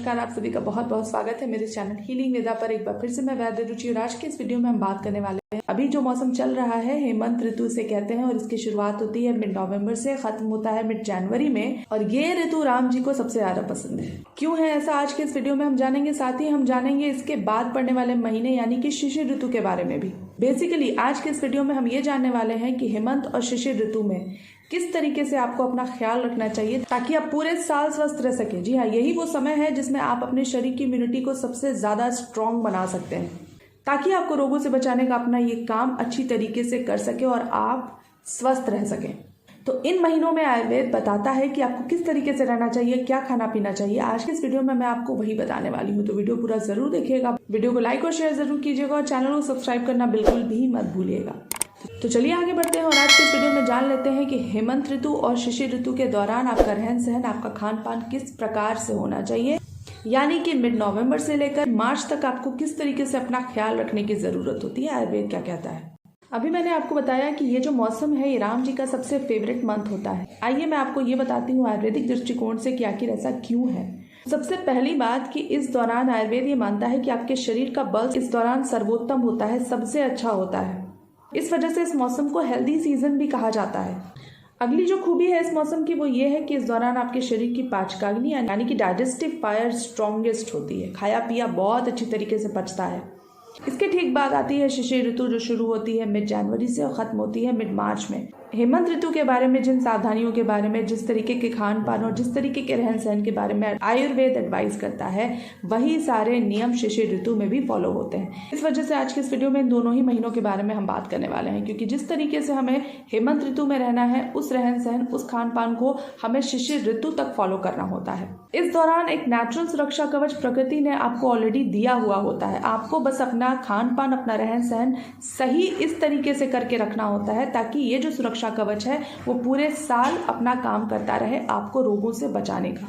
नमस्कार, आप सभी का बहुत बहुत स्वागत है मेरे चैनल हीलिंग वेदा पर। एक बार फिर से मैं वैद्य रुचि और आज के इस वीडियो में हम बात करने वाले हैं अभी जो मौसम चल रहा है हेमंत ऋतु से कहते हैं और इसकी शुरुआत होती है मिड नवंबर से, खत्म होता है मिड जनवरी में। और ये ऋतु राम जी को सबसे ज्यादा पसंद है। क्यों है ऐसा, आज के इस वीडियो में हम जानेंगे। साथ ही हम जानेंगे इसके बाद पड़ने वाले महीने यानी कि शिशिर ऋतु के बारे में भी। बेसिकली आज के इस वीडियो में हम ये जानने वाले हैं कि हेमंत और शिशिर ऋतु में किस तरीके से आपको अपना ख्याल रखना चाहिए ताकि आप पूरे साल स्वस्थ रह सके। जी हाँ, यही वो समय है जिसमें आप अपने शरीर की इम्यूनिटी को सबसे ज्यादा स्ट्रॉन्ग बना सकते हैं ताकि आपको रोगों से बचाने का अपना ये काम अच्छी तरीके से कर सके और आप स्वस्थ रह सकें। तो इन महीनों में आयुर्वेद बताता है कि आपको किस तरीके से रहना चाहिए, क्या खाना पीना चाहिए। आज के इस वीडियो में मैं आपको वही बताने वाली हूँ, तो वीडियो पूरा जरूर देखिएगा। वीडियो को लाइक और शेयर जरूर कीजिएगा और चैनल को सब्सक्राइब करना बिल्कुल भी मत भूलिएगा। तो चलिए आगे बढ़ते हैं और आज के इस वीडियो में जान लेते हैं कि हेमंत ऋतु और शिशिर ऋतु के दौरान आपका रहन सहन, आपका खान पान किस प्रकार से होना चाहिए, यानी कि मिड नवंबर से लेकर मार्च तक आपको किस तरीके से अपना ख्याल रखने की जरूरत होती है। आयुर्वेद क्या कहता है। अभी मैंने आपको बताया कि ये जो मौसम है ये राम जी का सबसे फेवरेट मंथ होता है। आइए मैं आपको ये बताती हूँ आयुर्वेदिक दृष्टिकोण से कि आखिर ऐसा क्यों है। सबसे पहली बात कि इस दौरान आयुर्वेद ये मानता है कि आपके शरीर का बल इस दौरान सर्वोत्तम होता है, सबसे अच्छा होता है। इस वजह से इस मौसम को हेल्दी सीजन भी कहा जाता है। अगली जो खूबी है इस मौसम की वो ये है कि इस दौरान आपके शरीर की पाचकाग्नि यानी कि डाइजेस्टिव फायर स्ट्रॉन्गेस्ट होती है। खाया पिया बहुत अच्छी तरीके से पचता है। इसके ठीक बाद आती है शिशिर ऋतु जो शुरू होती है मिड जनवरी से और खत्म होती है मिड मार्च में। हेमंत ऋतु के बारे में, जिन सावधानियों के बारे में, जिस तरीके के खान पान और जिस तरीके के रहन सहन के बारे में आयुर्वेद एडवाइस करता है वही सारे नियम शिशिर ऋतु में भी फॉलो होते हैं। इस वजह से आज के इस वीडियो में इन दोनों ही महीनों के बारे में हम बात करने वाले हैं, क्योंकि जिस तरीके से हमें हेमंत ऋतु में रहना है उस रहन सहन, उस खान पान को हमें शिशिर ऋतु तक फॉलो करना होता है। इस दौरान एक नेचुरल सुरक्षा कवच प्रकृति ने आपको ऑलरेडी दिया हुआ होता है। आपको बस अपना खान पान, अपना रहन सहन सही इस तरीके से करके रखना होता है ताकि ये जो सुरक्षा कवच है वो पूरे साल अपना काम करता रहे, आपको रोगों से बचाने का।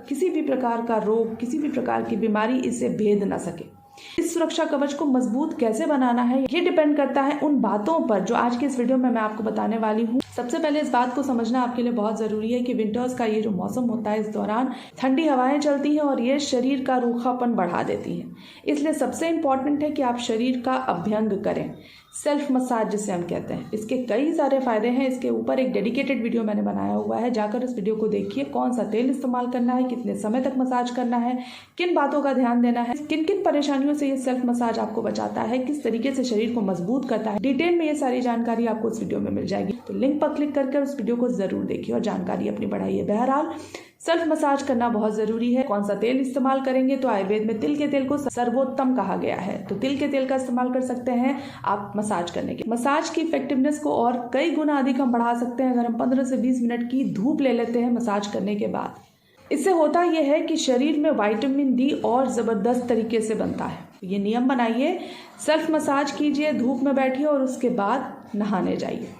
किसी भी प्रकार का रोग, किसी भी प्रकार की बीमारी इसे भेद ना सके। इस सुरक्षा कवच को मजबूत कैसे बनाना है ये डिपेंड करता है उन बातों पर जो आज के इस वीडियो में मैं आपको बताने वाली हूँ। सबसे पहले इस बात को समझना आपके लिए बहुत जरूरी है कि विंटर्स का ये जो मौसम होता है इस दौरान ठंडी हवाएं चलती हैं और ये शरीर का रूखापन बढ़ा देती हैं। इसलिए सबसे इम्पोर्टेंट है कि आप शरीर का अभ्यंग करें, सेल्फ मसाज जिसे हम कहते हैं। इसके कई सारे फायदे हैं। इसके ऊपर एक डेडिकेटेड वीडियो मैंने बनाया हुआ है, जाकर इस वीडियो को देखिए। कौन सा तेल इस्तेमाल करना है, कितने समय तक मसाज करना है, किन बातों का ध्यान देना है, किन किन परेशानियों से ये सेल्फ मसाज आपको बचाता है, किस तरीके से शरीर को मजबूत करता है। डिटेल में ये सारी जानकारी आपको इस वीडियो में मिल जाएगी। तो लिंक पर क्लिक करके उस वीडियो को जरूर देखिए और जानकारी अपनी बढ़ाइए। बहरहाल सेल्फ मसाज करना बहुत जरूरी है। कौन सा तेल इस्तेमाल करेंगे, तो आयुर्वेद में तिल के तेल को सर्वोत्तम कहा गया है, तो तिल के तेल का इस्तेमाल कर सकते हैं आप मसाज करने के। मसाज की इफेक्टिवनेस को और कई गुना अधिक हम बढ़ा सकते हैं अगर हम 15 से 20 मिनट की धूप ले लेते हैं मसाज करने के बाद। इससे होता यह है कि शरीर में विटामिन डी और जबरदस्त तरीके से बनता है। ये नियम बनाइए, सेल्फ मसाज कीजिए, धूप में बैठिए और उसके बाद नहाने जाइए।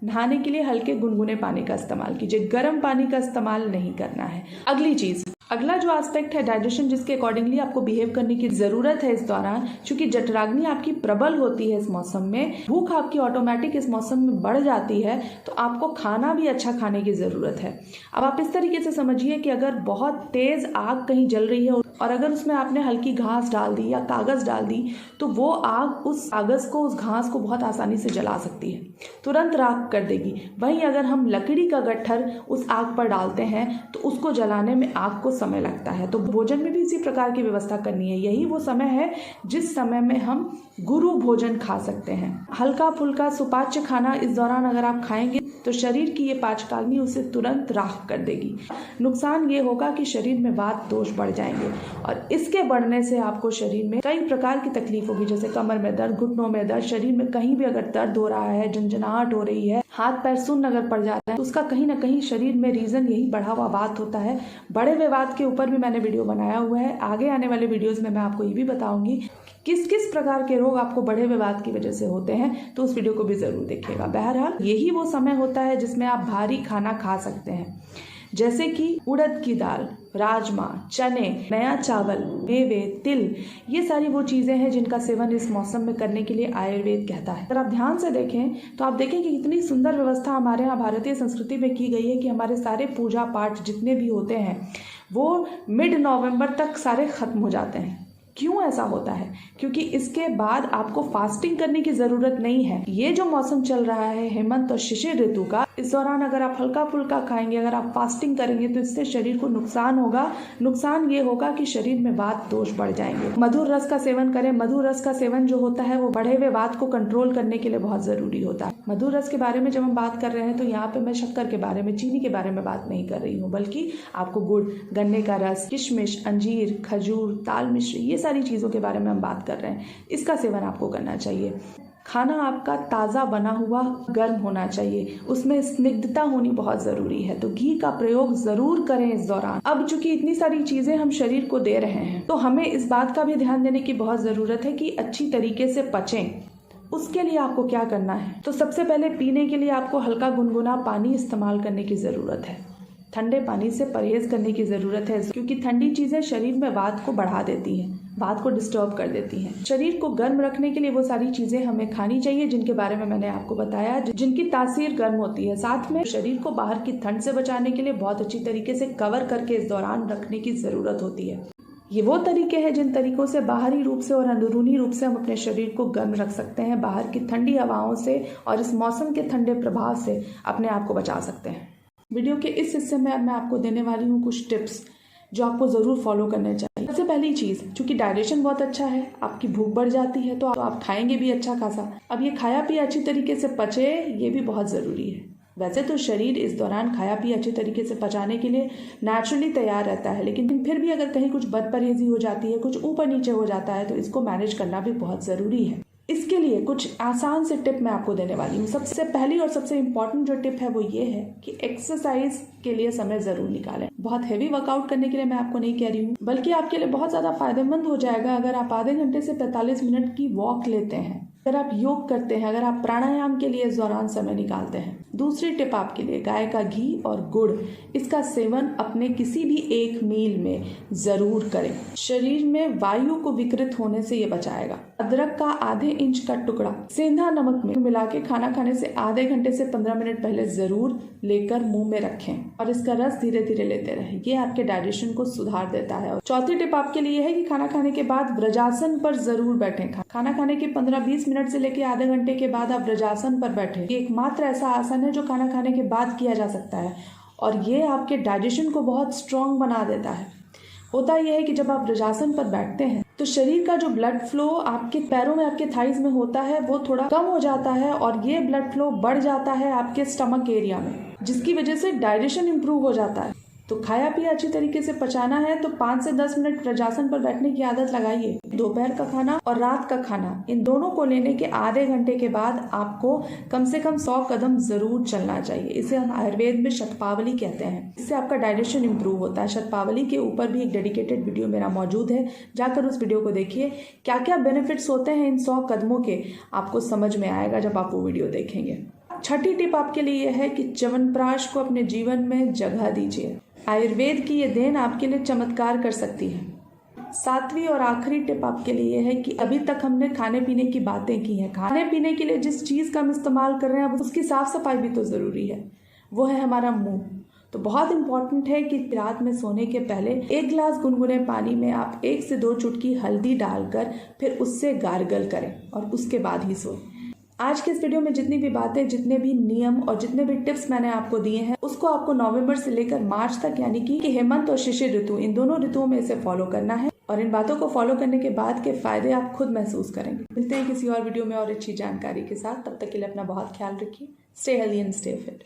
नहाने के लिए हल्के गुनगुने पानी का इस्तेमाल कीजिए, गर्म पानी का इस्तेमाल नहीं करना है। अगली चीज, अगला जो एस्पेक्ट है डाइजेशन, जिसके अकॉर्डिंगली आपको बिहेव करने की जरूरत है इस दौरान। क्योंकि जठराग्नि आपकी प्रबल होती है इस मौसम में, भूख आपकी ऑटोमेटिक इस मौसम में बढ़ जाती है, तो आपको खाना भी अच्छा खाने की जरूरत है। अब आप इस तरीके से समझिए कि अगर बहुत तेज आग कहीं जल रही है और अगर उसमें आपने हल्की घास डाल दी या कागज डाल दी तो वो आग उस कागज को, उस घास को बहुत आसानी से जला सकती है, तुरंत राख कर देगी। वहीं अगर हम लकड़ी का गट्ठर उस आग पर डालते हैं तो उसको जलाने में आग को समय लगता है। तो भोजन में भी इसी प्रकार की व्यवस्था करनी है। यही वो समय है जिस समय में हम गुरु भोजन खा सकते हैं। हल्का फुल्का सुपाच्य खाना इस दौरान अगर आप खाएंगे तो शरीर की ये पाचकाग्नि उसे तुरंत राख कर देगी। नुकसान ये होगा कि शरीर में वात दोष बढ़ जाएंगे और इसके बढ़ने से आपको शरीर में कई प्रकार की तकलीफ होगी, जैसे कमर में दर्द, घुटनों में दर्द, शरीर में कहीं भी अगर दर्द हो रहा है, झंझनाहट हो रही है, हाथ पैर सुन्न अगर पड़ जाता है तो उसका कहीं ना कहीं शरीर में रीजन यही बढ़ा हुआ वात होता है। बढ़े हुए वात के ऊपर भी मैंने वीडियो बनाया हुआ है। आगे आने वाले वीडियोस में मैं आपको ये भी बताऊंगी किस किस प्रकार के रोग आपको बढ़े हुए वात की वजह से होते हैं, तो उस वीडियो को भी जरूर देखिएगा। बहरहाल यही वो समय होता है जिसमें आप भारी खाना खा सकते हैं। जैसे कि उड़द की दाल, राजमा, चने, नया चावल, मेवे, तिल, ये सारी वो चीज़ें हैं जिनका सेवन इस मौसम में करने के लिए आयुर्वेद कहता है। अगर आप ध्यान से देखें तो आप देखें कि कितनी सुंदर व्यवस्था हमारे यहाँ भारतीय संस्कृति में की गई है कि हमारे सारे पूजा पाठ जितने भी होते हैं वो मिड नवंबर तक सारे खत्म हो जाते हैं। क्यों ऐसा होता है? क्योंकि इसके बाद आपको फास्टिंग करने की ज़रूरत नहीं है। ये जो मौसम चल रहा है हेमंत और शिशिर ऋतु का, इस दौरान अगर आप हल्का फुल्का खाएंगे, अगर आप फास्टिंग करेंगे तो इससे शरीर को नुकसान होगा। नुकसान ये होगा कि शरीर में वात दोष बढ़ जाएंगे। मधुर रस का सेवन करें। मधुर रस का सेवन जो होता है वो बढ़े हुए वात को कंट्रोल करने के लिए बहुत ज़रूरी होता है। मधुर रस के बारे में जब हम बात कर रहे हैं तो यहाँ पे मैं शक्कर के बारे में, चीनी के बारे में बात नहीं कर रही हूँ, बल्कि आपको गुड़, गन्ने का रस, किशमिश, अंजीर, खजूर, ताल मिश्री, ये सारी चीज़ों के बारे में हम बात कर रहे हैं। इसका सेवन आपको करना चाहिए। खाना आपका ताज़ा बना हुआ गर्म होना चाहिए, उसमें स्निग्धता होनी बहुत ज़रूरी है। तो घी का प्रयोग ज़रूर करें इस दौरान। अब चूंकि इतनी सारी चीज़ें हम शरीर को दे रहे हैं तो हमें इस बात का भी ध्यान देने की बहुत ज़रूरत है कि अच्छी तरीके से पचें। उसके लिए आपको क्या करना है? तो सबसे पहले पीने के लिए आपको हल्का गुनगुना पानी इस्तेमाल करने की ज़रूरत है। ठंडे पानी से परहेज करने की ज़रूरत है, क्योंकि ठंडी चीज़ें शरीर में वात को बढ़ा देती हैं, वात को डिस्टर्ब कर देती हैं। शरीर को गर्म रखने के लिए वो सारी चीज़ें हमें खानी चाहिए जिनके बारे में मैंने आपको बताया, जिनकी तासीर गर्म होती है। साथ में शरीर को बाहर की ठंड से बचाने के लिए बहुत अच्छी तरीके से कवर करके इस दौरान रखने की ज़रूरत होती है। ये वो तरीके हैं जिन तरीकों से बाहरी रूप से और अंदरूनी रूप से हम अपने शरीर को गर्म रख सकते हैं, बाहर की ठंडी हवाओं से और इस मौसम के ठंडे प्रभाव से अपने आप को बचा सकते हैं। वीडियो के इस हिस्से में मैं आपको देने वाली हूँ कुछ टिप्स जो आपको ज़रूर फॉलो करने चाहिए। सबसे पहली चीज़, चूँकि डाइजेशन बहुत अच्छा है, आपकी भूख बढ़ जाती है तो आप खाएंगे भी अच्छा खासा। अब ये खाया पिया अच्छी तरीके से पचे, ये भी बहुत ज़रूरी है। वैसे तो शरीर इस दौरान खाया पिया अच्छी तरीके से पचाने के लिए नेचुरली तैयार रहता है, लेकिन फिर भी अगर कहीं कुछ बदपरहेजी हो जाती है, कुछ ऊपर नीचे हो जाता है, तो इसको मैनेज करना भी बहुत ज़रूरी है। इसके लिए कुछ आसान से टिप मैं आपको देने वाली हूँ। सबसे पहली और सबसे इम्पॉर्टेंट जो टिप है वो ये है कि एक्सरसाइज के लिए समय ज़रूर निकालें। बहुत हैवी वर्कआउट करने के लिए मैं आपको नहीं कह रही हूँ, बल्कि आपके लिए बहुत ज़्यादा फायदेमंद हो जाएगा अगर आप आधे घंटे से 45 मिनट की वॉक लेते हैं, अगर आप योग करते हैं, अगर आप प्राणायाम के लिए इस दौरान समय निकालते हैं। दूसरी टिप आपके लिए, गाय का घी और गुड़, इसका सेवन अपने किसी भी एक मील में ज़रूर करें। शरीर में वायु को विकृत होने से ये बचाएगा। अदरक का आधे इंच का टुकड़ा सेंधा नमक में मिला के खाना खाने से आधे घंटे से 15 मिनट पहले ज़रूर लेकर मुंह में रखें और इसका रस धीरे धीरे लेते रहें। ये आपके डाइजेशन को सुधार देता है। और चौथी टिप आपके लिए है कि खाना खाने के बाद व्रजासन पर ज़रूर बैठें। खाना खाने के 15-20 मिनट से लेकर आधे घंटे के बाद आप व्रजासन पर बैठें। ये एकमात्र ऐसा आसन है जो खाना खाने के बाद किया जा सकता है और ये आपके डाइजेशन को बहुत स्ट्रॉन्ग बना देता है। होता यह है कि जब आप व्रजासन पर बैठते हैं तो शरीर का जो ब्लड फ्लो आपके पैरों में, आपके थाइज में होता है, वो थोड़ा कम हो जाता है और ये ब्लड फ्लो बढ़ जाता है आपके स्टमक एरिया में, जिसकी वजह से डाइजेशन इंप्रूव हो जाता है। तो खाया पिया अच्छी तरीके से पचाना है तो 5 से 10 मिनट व्रजासन पर बैठने की आदत लगाइए। दोपहर का खाना और रात का खाना, इन दोनों को लेने के आधे घंटे के बाद आपको कम से कम 100 कदम जरूर चलना चाहिए। इसे हम आयुर्वेद में शतपावली कहते हैं। इससे आपका डाइजेशन इंप्रूव होता है। शतपावली के ऊपर भी एक डेडिकेटेड वीडियो मेरा मौजूद है, जाकर उस वीडियो को देखिए। क्या क्या बेनिफिट्स होते हैं इन 100 कदमों के, आपको समझ में आएगा जब आप वो वीडियो देखेंगे। छठी टिप आपके लिए है कि च्यवनप्राश को अपने जीवन में जगह दीजिए। आयुर्वेद की ये देन आपके लिए चमत्कार कर सकती है। सातवीं और आखिरी टिप आपके लिए है कि अभी तक हमने खाने पीने की बातें की हैं। खाने पीने के लिए जिस चीज़ का हम इस्तेमाल कर रहे हैं अब उसकी साफ सफाई भी तो ज़रूरी है, वो है हमारा मुंह। तो बहुत इम्पॉर्टेंट है कि रात में सोने के पहले 1 गिलास गुनगुने पानी में आप 1 से 2 चुटकी हल्दी डालकर फिर उससे गार्गल करें और उसके बाद ही सोएं। आज के इस वीडियो में जितनी भी बातें, जितने भी नियम और जितने भी टिप्स मैंने आपको दिए हैं, उसको आपको नवंबर से लेकर मार्च तक, यानी कि हेमंत और शिशिर ऋतु, इन दोनों ऋतुओं में इसे फॉलो करना है और इन बातों को फॉलो करने के बाद के फायदे आप खुद महसूस करेंगे। मिलते हैं किसी और वीडियो में और अच्छी जानकारी के साथ। तब तक के लिए अपना बहुत ख्याल रखिए। Stay healthy and stay fit.